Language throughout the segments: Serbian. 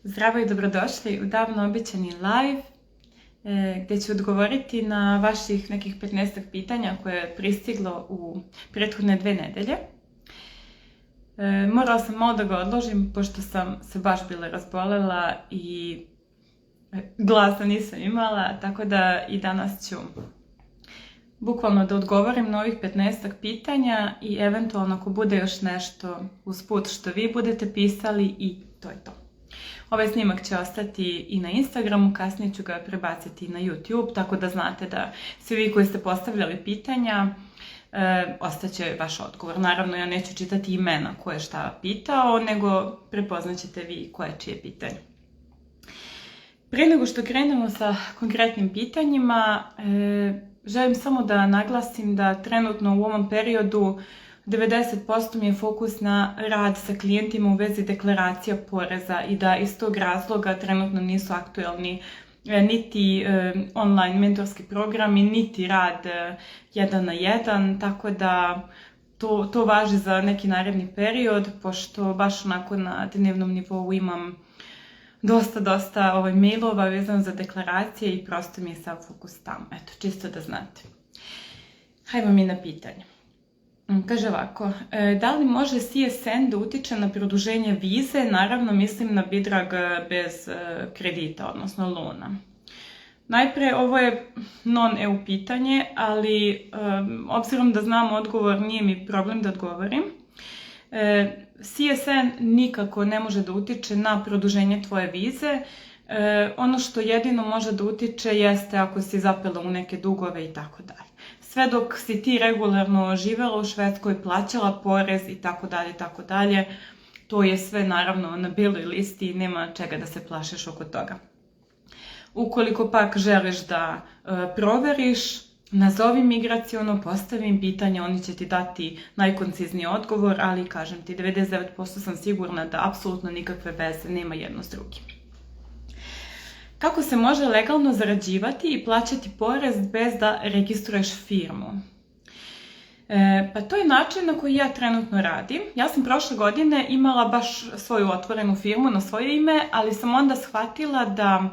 Zdravo i dobrodošli u davno obećani live gdje ću odgovoriti na vaših nekih 15 pitanja koje je pristiglo u prethodne 2 nedelje. Morala sam malo da ga odložim pošto sam se baš bila razbolela i glasa nisam imala, tako da i danas ću bukvalno da odgovorim na ovih 15 pitanja i eventualno ako bude još nešto usput što vi budete pisali i to je to. Ovaj snimak će ostati i na Instagramu, kasnije ću ga prebaciti na YouTube, tako da znate da svi vi koji ste postavljali pitanja, ostaće vaš odgovor. Naravno, ja neću čitati imena ko je šta pitao, nego prepoznaćete vi koje čije pitanje. Prije nego što krenemo sa konkretnim pitanjima, želim samo da naglasim da trenutno u ovom periodu 90% mi je fokus na rad sa klijentima u vezi deklaracija poreza i da iz tog razloga trenutno nisu aktuelni niti online mentorski programi, niti rad 1 na 1, tako da to važi za neki naredni period, pošto baš onako na dnevnom nivou imam dosta mailova vezano za deklaracije i prosto mi je sav fokus tamo. Eto, čisto da znate. Hajmo mi na pitanje. Kaže ovako, da li može CSN da utiče na produženje vize? Naravno, mislim na bidrag bez kredita, odnosno lona. Najpre, ovo je non-EU pitanje, ali obzirom da znam odgovor, nije mi problem da odgovorim. CSN nikako ne može da utiče na produženje tvoje vize. Ono što jedino može da utiče jeste ako si zapela u neke dugove i tako dalje. Sve dok si ti regularno živjela u Švedskoj, plaćala porez i tako dalje, to je sve naravno na biloj listi i nema čega da se plašiš oko toga. Ukoliko pak želiš da proveriš, nazovi migraciono, postavi im pitanje, oni će ti dati najkoncizniji odgovor, ali kažem ti, 99% sam sigurna da apsolutno nikakve veze nema jedno s drugim. Kako se može legalno zarađivati i plaćati porez bez da registruješ firmu? Pa to je način na koji ja trenutno radim. Ja sam prošle godine imala baš svoju otvorenu firmu na svoje ime, ali sam onda shvatila da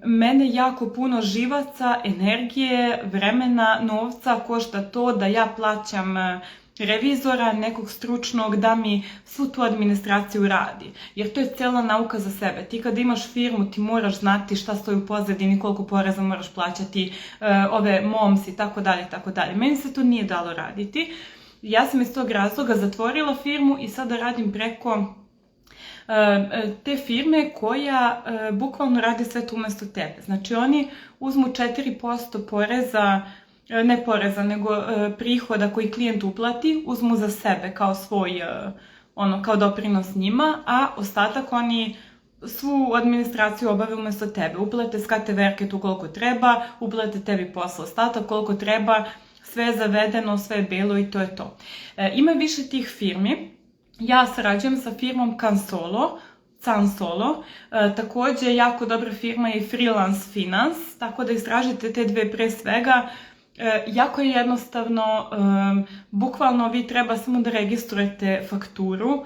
mene jako puno živaca, energije, vremena, novca košta to da ja plaćam revizora, nekog stručnog, da mi svu tu administraciju radi. Jer to je cijela nauka za sebe. Ti kada imaš firmu, ti moraš znati šta stoji u pozadini, koliko poreza moraš plaćati, ove moms i tako dalje. Meni se to nije dalo raditi. Ja sam iz tog razloga zatvorila firmu i sada radim preko te firme koja bukvalno radi sve to umjesto tebe. Znači oni uzmu 4% poreza, ne poreza, nego prihoda koji klijent uplati, uzmu za sebe kao svoj, kao doprinos njima, a ostatak oni svu administraciju obave umjesto tebe. Uplate SKTV tu koliko treba, uplate tebi posla ostatak koliko treba, sve je zavedeno, sve je belo i to je to. Ima više tih firmi. Ja sarađujem sa firmom Cansolo, također jako dobra firma je Freelance Finance, tako da istražite te dve pre svega. Jako je jednostavno, bukvalno vi treba samo da registrujete fakturu,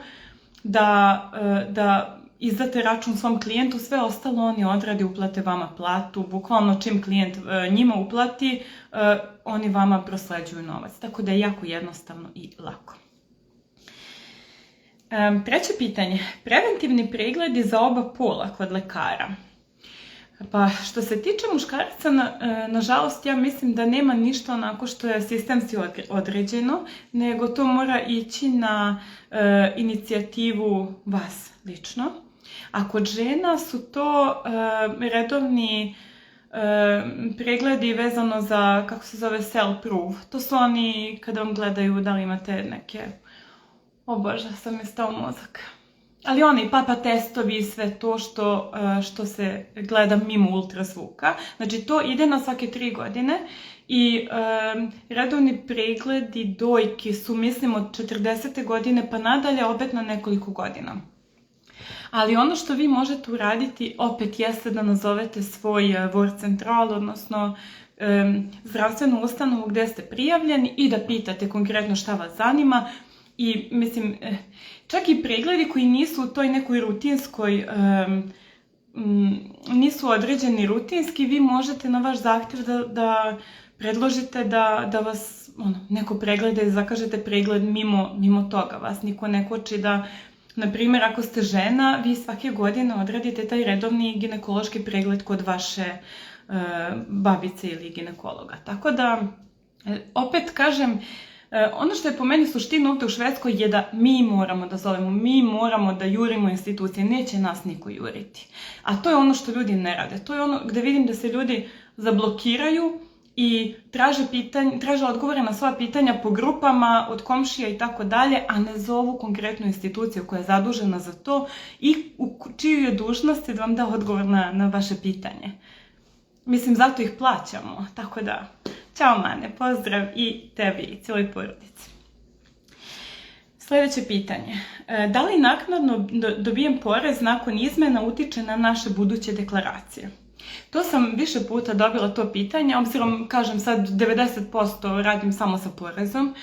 da izdate račun svom klijentu, sve ostalo oni odrade, uplate vama platu, bukvalno čim klijent njima uplati, oni vama prosleđuju novac, tako da je jako jednostavno i lako. Treće pitanje, preventivni pregledi za oba pola kod lekara. Pa što se tiče muškaraca, nažalost ja mislim da nema ništa onako što je sistemski određeno, nego to mora ići na inicijativu vas lično. A kod žena su to redovni pregledi vezano za, kako se zove, cell proof. To su oni kada vam gledaju da li imate neke, o Bože, sam mi stao mozak. Ali oni papa testovi i sve to što se gleda mimo ultrazvuka. Znači to ide na svake 3 godine i redovni pregledi dojki su, mislim, od 40. godine pa nadalje, opet na nekoliko godina. Ali ono što vi možete uraditi opet jeste da nazovete svoj Vårdcentral, odnosno zdravstvenu ustanovu gdje ste prijavljeni i da pitate konkretno šta vas zanima. I mislim, čak i pregledi koji nisu u toj nekoj rutinskoj, nisu određeni rutinski, vi možete na vaš zahtjev da predložite da vas neko pregleda i zakažete pregled mimo toga. Vas niko ne koči da, na primjer, ako ste žena, vi svake godine odradite taj redovni ginekološki pregled kod vaše babice ili ginekologa. Tako da, opet kažem, ono što je po meni suština ovdje u Švedskoj je da mi moramo da zovemo, mi moramo da jurimo institucije, neće nas niko juriti. A to je ono što ljudi ne rade. To je ono gdje vidim da se ljudi zablokiraju i traže odgovore na sva pitanja po grupama, od komšija i tako dalje, a ne zovu konkretnu instituciju koja je zadužena za to i u čiju je dužnosti da vam da odgovor na vaše pitanje. Mislim, zato ih plaćamo, tako da, ćao Mane, pozdrav i tebi i cijeloj porodici. Sljedeće pitanje. Da li naknadno dobijem porez nakon izmjena utiče na naše buduće deklaracije? To sam više puta dobila to pitanje, obzirom, kažem sad, 90% radim samo sa porezom.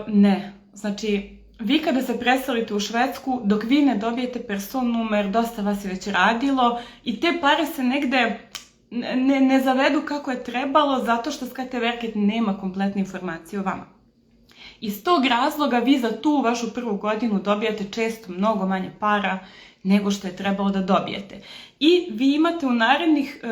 Ne, znači, vi kada se preselite u Švedsku, dok vi ne dobijete person numer, dosta vas je već radilo i te pare se negde ne zavedu kako je trebalo zato što Skatteverket nema kompletne informacije o vama. Iz tog razloga vi za tu vašu prvu godinu dobijate često mnogo manje para nego što je trebalo da dobijete. I vi imate u narednih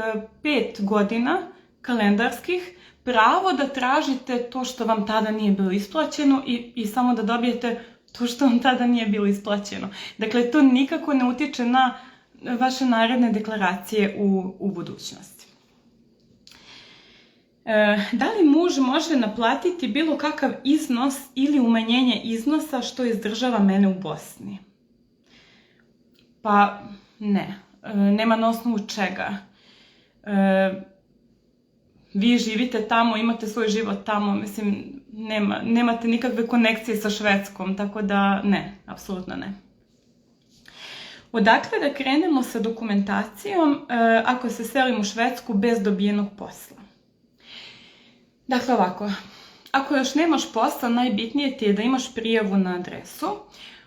5 godina kalendarskih pravo da tražite to što vam tada nije bilo isplaćeno i samo da dobijete to što vam tada nije bilo isplaćeno. Dakle, to nikako ne utiče na vaše naredne deklaracije u budućnosti. Da li muž može naplatiti bilo kakav iznos ili umanjenje iznosa što izdržava mene u Bosni? Pa ne, nema na osnovu čega. Vi živite tamo, imate svoj život tamo, mislim, nemate nikakve konekcije sa Švedskom, tako da ne, apsolutno ne. Odakle da krenemo sa dokumentacijom ako se selim u Švedsku bez dobijenog posla? Dakle, ovako, ako još nemaš posla, najbitnije ti je da imaš prijavu na adresu.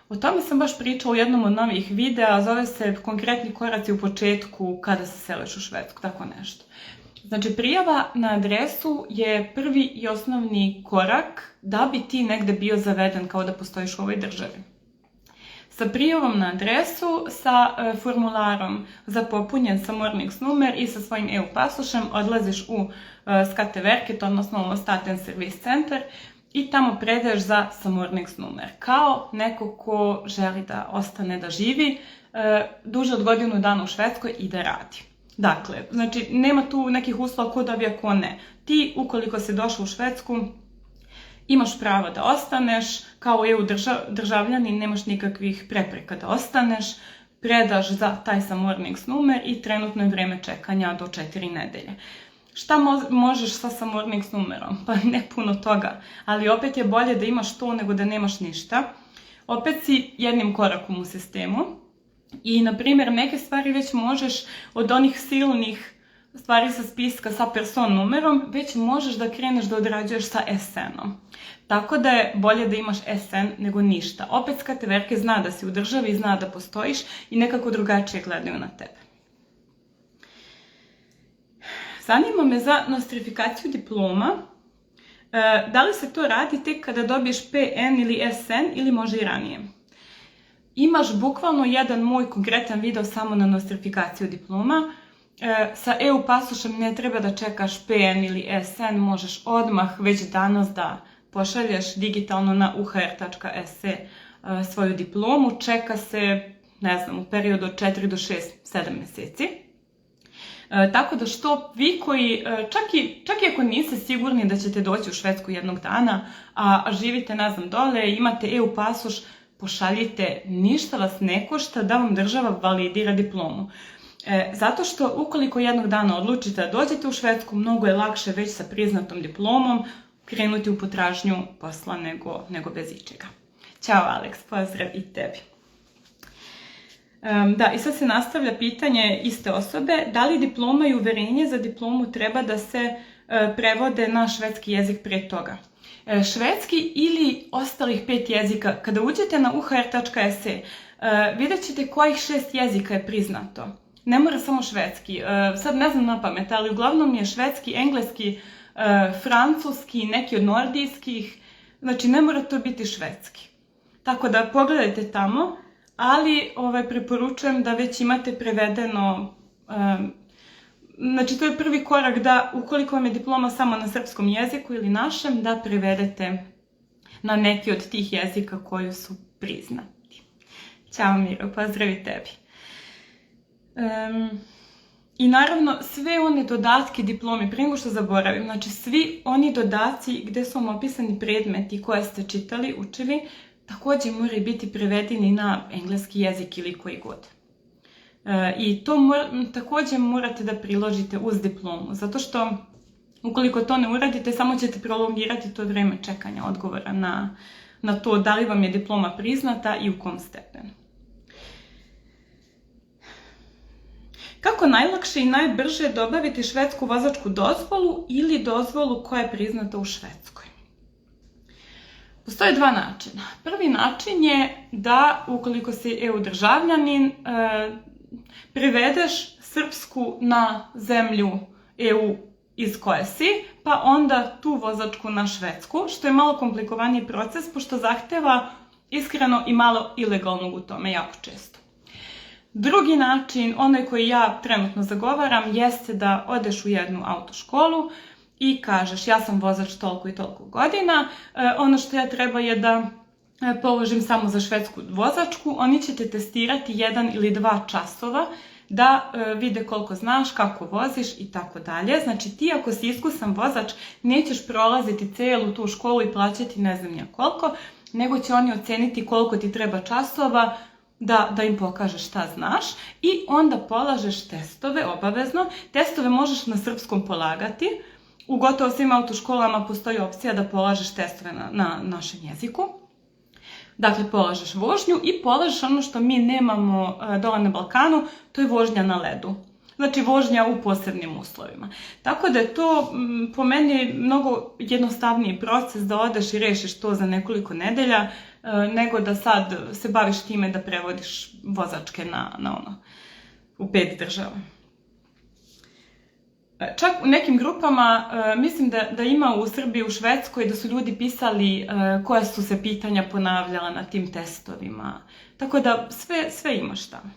O tome sam baš pričala u jednom od novih videa, zove se konkretni koraci u početku kada se seliš u Švedsku, tako nešto. Znači, prijava na adresu je prvi i osnovni korak da bi ti negde bio zaveden kao da postojiš u ovoj državi. Sa prijavom na adresu, sa formularom za popunjen samordningsnummer i sa svojim EU pasošem odlaziš u Skatteverket, odnosno Staten Service Center, i tamo predaješ za samordningsnummer. Kao neko ko želi da ostane da živi duže od godinu dana u Švedskoj i da radi. Dakle, znači, nema tu nekih uslova ko dobija, ko ne. Ti, ukoliko si došao u Švedsku, imaš pravo da ostaneš, kao EU državljanin nemaš nikakvih prepreka da ostaneš, predaš za taj samordningsnummer i trenutno je vreme čekanja do 4 nedelje. Šta možeš sa samordningsnummerom? Pa ne puno toga, ali opet je bolje da imaš to nego da nemaš ništa. Opet si jednim korakom u sistemu i, na primjer, neke stvari već možeš od onih silnih stvari sa spiska sa person numerom, već možeš da kreneš da odrađuješ sa SN-om. Tako da je bolje da imaš SN nego ništa. Opet Skatteverket zna da si u državi i zna da postojiš i nekako drugačije gledaju na tebe. Zanima me za nostrifikaciju diploma. Da li se to radi tek kada dobiješ PN ili SN ili može i ranije? Imaš bukvalno jedan moj konkretan video samo na nostrifikaciju diploma. Sa EU pasošem ne treba da čekaš PN ili SN, možeš odmah već danas da pošalješ digitalno na uhr.se svoju diplomu. Čeka se, ne znam, u periodu od 4 do 6, 7 mjeseci. Tako da što vi koji, čak i ako niste sigurni da ćete doći u Švedsku jednog dana, a živite, ne znam, dole, imate EU pasoš, pošaljite, ništa vas ne košta da vam država validira diplomu. Zato što ukoliko jednog dana odlučite da dođete u Švedsku, mnogo je lakše već sa priznatom diplomom krenuti u potražnju posla nego bez ičega. Ćao Alex, pozdrav i tebi. Da, i sad se nastavlja pitanje iste osobe. Da li diploma i uverenje za diplomu treba da se prevode na švedski jezik pre toga? švedski ili ostalih 5 jezika. Kada uđete na uhr.se, vidjet ćete kojih 6 jezika je priznato. Ne mora samo švedski, sad ne znam na pamet, ali uglavnom je švedski, engleski, francuski, neki od nordijskih, znači ne mora to biti švedski. Tako da pogledajte tamo, ali preporučujem da već imate prevedeno, znači to je prvi korak da ukoliko vam je diploma samo na srpskom jeziku ili našem, da prevedete na neki od tih jezika koji su priznati. Ćao Miro, pozdrav i tebi. I naravno sve one dodatke diplomi, prije nego što zaboravim, znači svi oni dodaci gdje su vam opisani predmeti koje ste čitali, učili, također moraju biti prevedeni na engleski jezik ili koji god. I to također morate da priložite uz diplomu, zato što ukoliko to ne uradite, samo ćete prolongirati to vrijeme čekanja odgovora na to da li vam je diploma priznata i u kom stepenu. Kako najlakše i najbrže dobaviti švedsku vozačku dozvolu ili dozvolu koja je priznata u Švedskoj? Postoje 2 načina. Prvi način je da, ukoliko si EU državljanin, prevedeš srpsku na zemlju EU iz koje si, pa onda tu vozačku na švedsku, što je malo komplikovaniji proces, pošto zahteva iskreno i malo ilegalnog u tome, jako često. Drugi način, onaj koji ja trenutno zagovaram, jeste da odeš u jednu autoškolu i kažeš ja sam vozač toliko i toliko godina, ono što ja treba je da položim samo za švedsku vozačku, oni će te testirati 1 ili 2 časova da vide koliko znaš, kako voziš i tako dalje. Znači ti ako si iskusan vozač nećeš prolaziti celu tu školu i plaćati ne znam ja koliko, nego će oni oceniti koliko ti treba časova da im pokažeš šta znaš i onda polažeš testove obavezno. Testove možeš na srpskom polagati. U gotovo svim autoškolama postoji opcija da polažeš testove na našem jeziku. Dakle, polažeš vožnju i polažeš ono što mi nemamo dole na Balkanu, to je vožnja na ledu. Znači, vožnja u posebnim uslovima. Tako da je to po meni mnogo jednostavniji proces da odeš i rešiš to za nekoliko nedelja, nego da sad se baviš time da prevodiš vozačke u 5 država. Čak u nekim grupama, mislim da ima u Srbiji, u Švedskoj, da su ljudi pisali koja su se pitanja ponavljala na tim testovima. Tako da sve imaš tamo.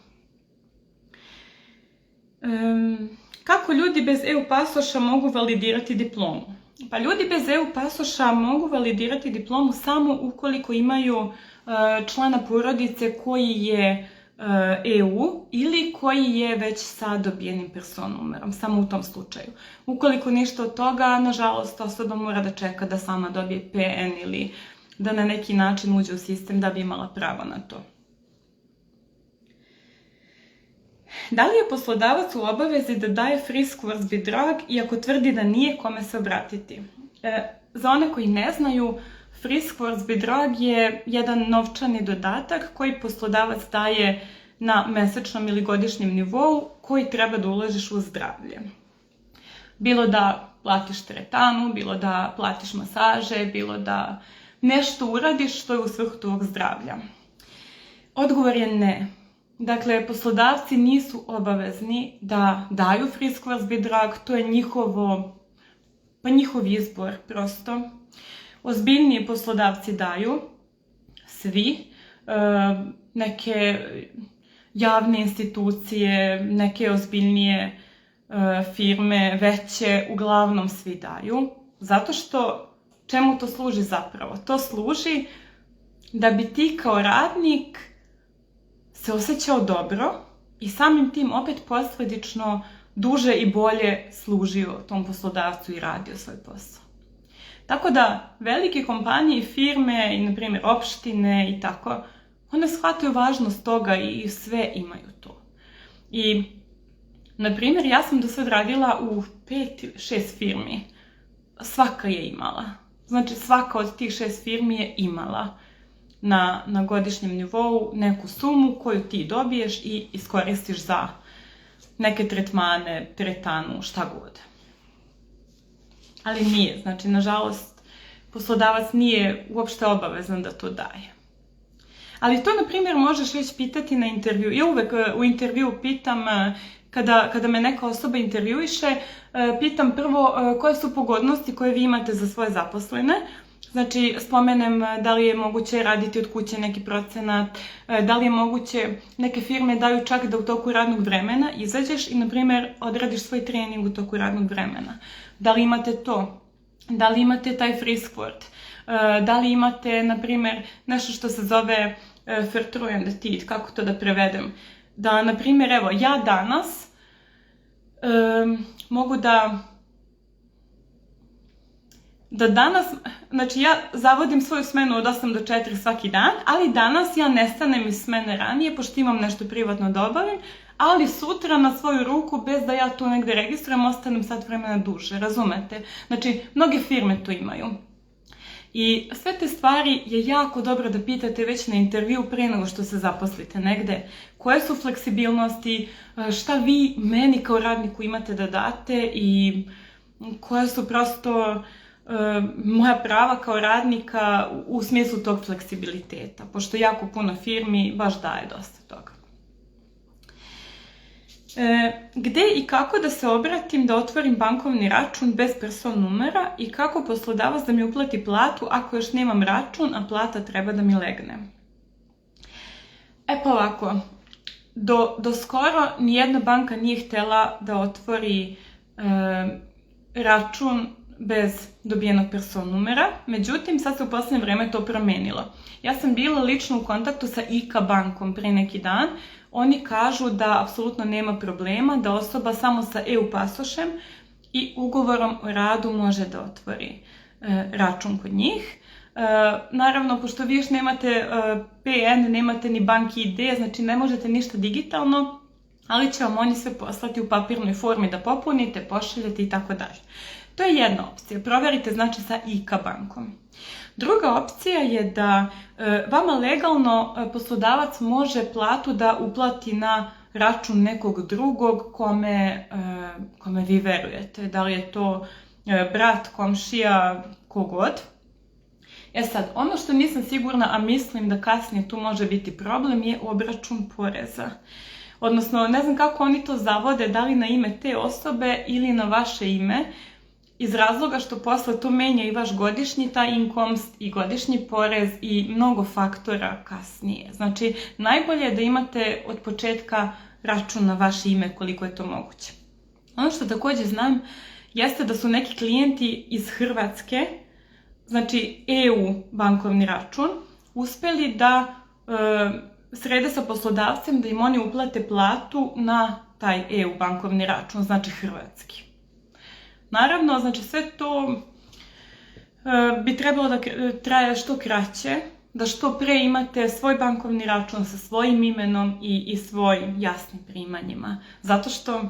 Kako ljudi bez EU pasoša mogu validirati diplomu? Pa ljudi bez EU pasoša mogu validirati diplomu samo ukoliko imaju člana porodice koji je EU ili koji je već sa dobijenim person numerom, samo u tom slučaju. Ukoliko ništa od toga, nažalost, osoba mora da čeka da sama dobije PN ili da na neki način uđe u sistem da bi imala pravo na to. Da li je poslodavac u obavezi da daje friskvårdsbidrag iako tvrdi da nije, kome se obratiti? Za one koji ne znaju, friskvårdsbidrag je jedan novčani dodatak koji poslodavac daje na mesečnom ili godišnjem nivou koji treba da uložiš u zdravlje. Bilo da platiš teretanu, bilo da platiš masaže, bilo da nešto uradiš što je u svrhu tvog zdravlja. Odgovor je ne. Dakle, poslodavci nisu obavezni da daju friskvårdsbidrag, to je njihov izbor prosto. Ozbiljniji poslodavci daju, svi, neke javne institucije, neke ozbiljnije firme, veće, uglavnom svi daju. Zato što, čemu to služi zapravo? To služi da bi ti kao radnik se osjećao dobro i samim tim opet posljedično duže i bolje služio tom poslodavcu i radio svoj posao. Tako da velike kompanije i firme i na primjer opštine i tako, one shvataju važnost toga i sve imaju to. I na primjer ja sam do sad radila u 5 ili 6 firmi. Svaka je imala. Znači svaka od tih 6 firmi je imala na godišnjem nivou neku sumu koju ti dobiješ i iskoristiš za neke tretmane, teretanu, šta god. Ali nije, znači nažalost poslodavac nije uopšte obavezan da to daje. Ali to, na primjer, možeš već pitati na intervju. Ja uvek u intervju pitam, kada me neka osoba intervjuiše, pitam prvo koje su pogodnosti koje vi imate za svoje zaposlene. Znači, spomenem da li je moguće raditi od kuće neki procenat, da li je moguće, neke firme daju čak da u toku radnog vremena izađeš i, na primjer, odradiš svoj trening u toku radnog vremena. Da li imate to? Da li imate taj free sport? Da li imate, na primjer, nešto što se zove Vertrauensarbeitszeit, kako to da prevedem? Da, na primjer, evo, ja danas mogu da danas, znači ja zavodim svoju smenu od 8 do 4 svaki dan, ali danas ja nestanem iz smene ranije, pošto imam nešto privatno da obavim, ali sutra na svoju ruku, bez da ja to negde registrujem, ostanem sat vremena duže, razumete? Znači, mnoge firme to imaju. I sve te stvari je jako dobro da pitate već na intervju pre nego što se zaposlite negde. Koje su fleksibilnosti, šta vi meni kao radniku imate da date i koja su prosto moja prava kao radnika u smislu tog fleksibiliteta, pošto jako puno firmi baš daje dosta toga. Gde i kako da se obratim da otvorim bankovni račun bez person numera i kako poslodavac da mi uplati platu ako još nemam račun, a plata treba da mi legne? Pa ovako, do skoro nijedna banka nije htjela da otvori račun bez dobijenog person numera, međutim sad se u posljednje vreme to promenilo. Ja sam bila lično u kontaktu sa IKA bankom pre neki dan. Oni kažu da apsolutno nema problema, da osoba samo sa EU pasošem i ugovorom o radu može da otvori račun kod njih. Naravno, pošto vi još nemate PN, nemate ni banki ID, znači ne možete ništa digitalno, ali će vam oni sve poslati u papirnoj formi da popunite, pošaljete i tako dalje. To je jedna opcija. Proverite znači sa IKA bankom. Druga opcija je da vama legalno poslodavac može platu da uplati na račun nekog drugog kome vi verujete. Da li je to brat, komšija, kogod. Sad, ono što nisam sigurna, a mislim da kasnije tu može biti problem, je obračun poreza. Odnosno, ne znam kako oni to zavode, da li na ime te osobe ili na vaše ime, iz razloga što posle to menja i vaš godišnji taj inkomst i godišnji porez i mnogo faktora kasnije. Znači, najbolje je da imate od početka račun na vaše ime koliko je to moguće. Ono što također znam jeste da su neki klijenti iz Hrvatske, znači EU bankovni račun, uspeli da srede sa poslodavcem da im oni uplate platu na taj EU bankovni račun, znači hrvatski. Naravno, znači sve to bi trebalo da traje što kraće, da što pre imate svoj bankovni račun sa svojim imenom i svojim jasnim primanjima. Zato što,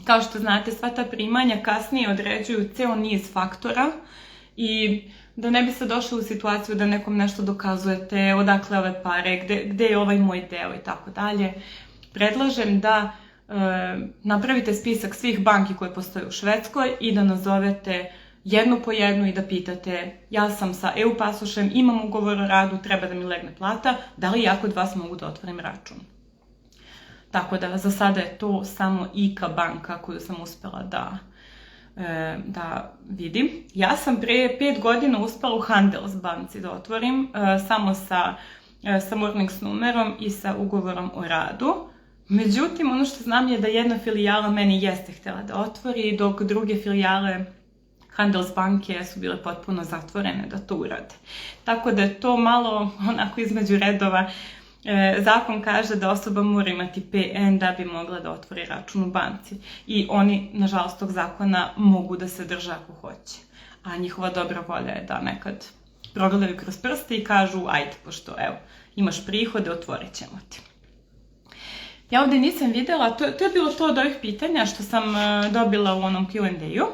kao što znate, sva ta primanja kasnije određuju ceo niz faktora i da ne bi se došli u situaciju da nekom nešto dokazujete, odakle ove pare, gde je ovaj moj deo i tako dalje. Predlažem da napravite spisak svih banki koje postoje u Švedskoj i da nazovete jednu po jednu i da pitate: ja sam sa EU pasošem, imam ugovor o radu, treba da mi legne plata, da li ja kod vas mogu da otvorim račun? Tako da za sada je to samo IKA banka koju sam uspela da vidim. Ja sam pre 5 godina uspela u Handelsbanci da otvorim, samo sa Mornings numerom i sa ugovorom o radu. Međutim, ono što znam je da jedna filijala meni jeste htjela da otvori, dok druge filijale Handelsbanke su bile potpuno zatvorene da to urade. Tako da je to malo onako između redova. Zakon kaže da osoba mora imati PN da bi mogla da otvori račun u banci. I oni, nažalost, tog zakona mogu da se drže ako hoće. A njihova dobra volja je da nekad progledaju kroz prste i kažu: ajde, pošto evo, imaš prihode, otvorit ćemo ti. Ja ovdje nisam vidjela, to je bilo to od ovih pitanja što sam dobila u onom Q&A-u.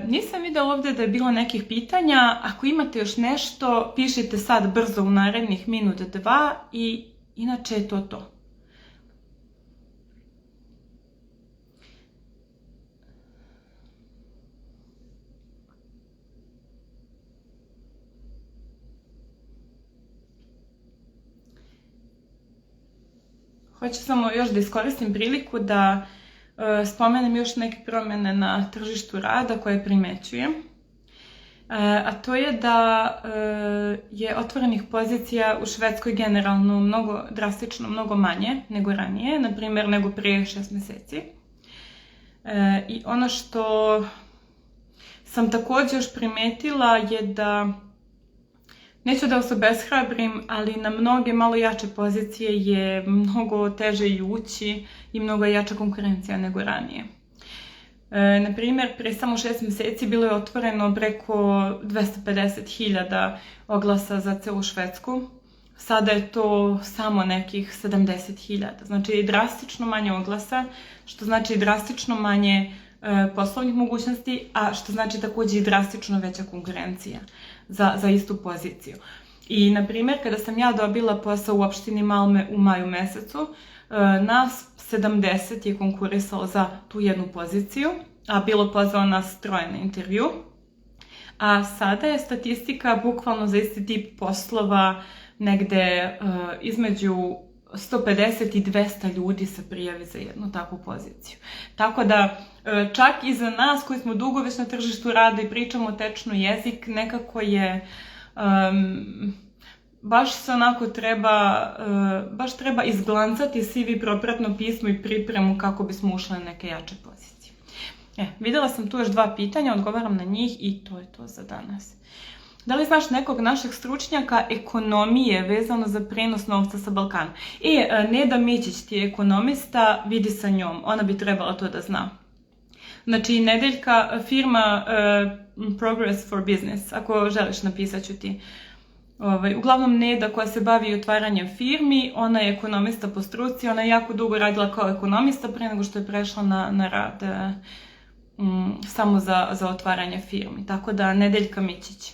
Nisam vidjela ovdje da je bilo nekih pitanja. Ako imate još nešto, pišite sad brzo u narednih minut, 2 i inače je to to. Hoću samo još da iskoristim priliku da spomenem još neke promjene na tržištu rada koje primećujem. A to je da je otvorenih pozicija u Švedskoj generalno drastično mnogo manje nego ranije, na primjer nego prije 6 mjeseci. I ono što sam također još primetila je da, neću da vas obeshrabrim, ali na mnoge malo jače pozicije je mnogo teže i ući i mnogo jača konkurencija nego ranije. Na primjer, prije samo 6 mjeseci bilo je otvoreno preko 250.000 oglasa za celu Švedsku. Sada je to samo nekih 70.000. Znači drastično manje oglasa, što znači drastično manje poslovnih mogućnosti, a što znači također i drastično veća konkurencija za istu poziciju. I, na primjer, kada sam ja dobila posao u opštini Malme u maju mesecu, nas 70 je konkurisalo za tu jednu poziciju, a bilo pozvao nas 3 na intervju. A sada je statistika bukvalno za isti tip poslova negde između 150 i 200 ljudi se prijavi za jednu takvu poziciju. Tako da, čak i za nas koji smo dugo već na tržištu rada i pričamo tečno jezik, nekako je, baš se onako treba izglancati CV, propratno pismo i pripremu kako bismo ušli na neke jače pozicije. Vidjela sam tu još 2 pitanja, odgovaram na njih i to je to za danas. Da li znaš nekog našeg stručnjaka ekonomije vezano za prenos novca sa Balkana? Neda Mićić ti je ekonomista, vidi sa njom, ona bi trebala to da zna. Znači, Nedeljka, firma Progress for Business, ako želiš napisat ću ti. Uglavnom Neda koja se bavi otvaranjem firmi, ona je ekonomista po struci, ona je jako dugo radila kao ekonomista prije nego što je prešla na rad samo za otvaranje firmi. Tako da, Nedeljka Mićić.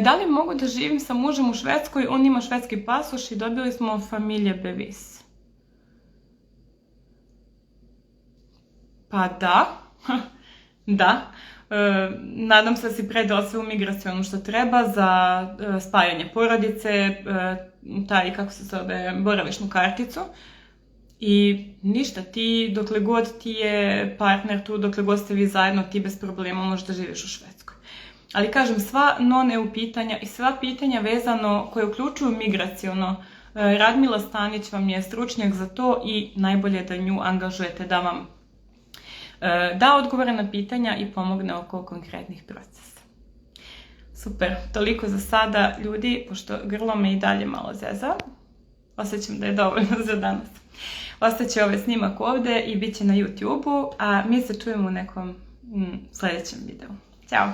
Da li mogu da živim sa mužem u Švedskoj? On ima švedski pasoš i dobili smo familije bevis. Pa da, da. Nadam se da si predala sve u migracionu što treba za spajanje porodice, taj, kako se zove, boravišnu karticu. I ništa, ti dokle god ti je partner tu, dokle god ste vi zajedno, ti bez problema možeš da živiš u Švedskoj. Ali kažem, sva non-EU pitanja i sva pitanja vezano koje uključuju migraciono, Radmila Stanić vam je stručnjak za to i najbolje da nju angažujete da vam da odgovore na pitanja i pomogne oko konkretnih procesa. Super, toliko za sada, ljudi, pošto grlo me i dalje malo zeza. Osjećam da je dovoljno za danas. Ostaće ovaj snimak ovdje i bit će na YouTube-u, a mi se čujemo u nekom sljedećem videu. Ćao!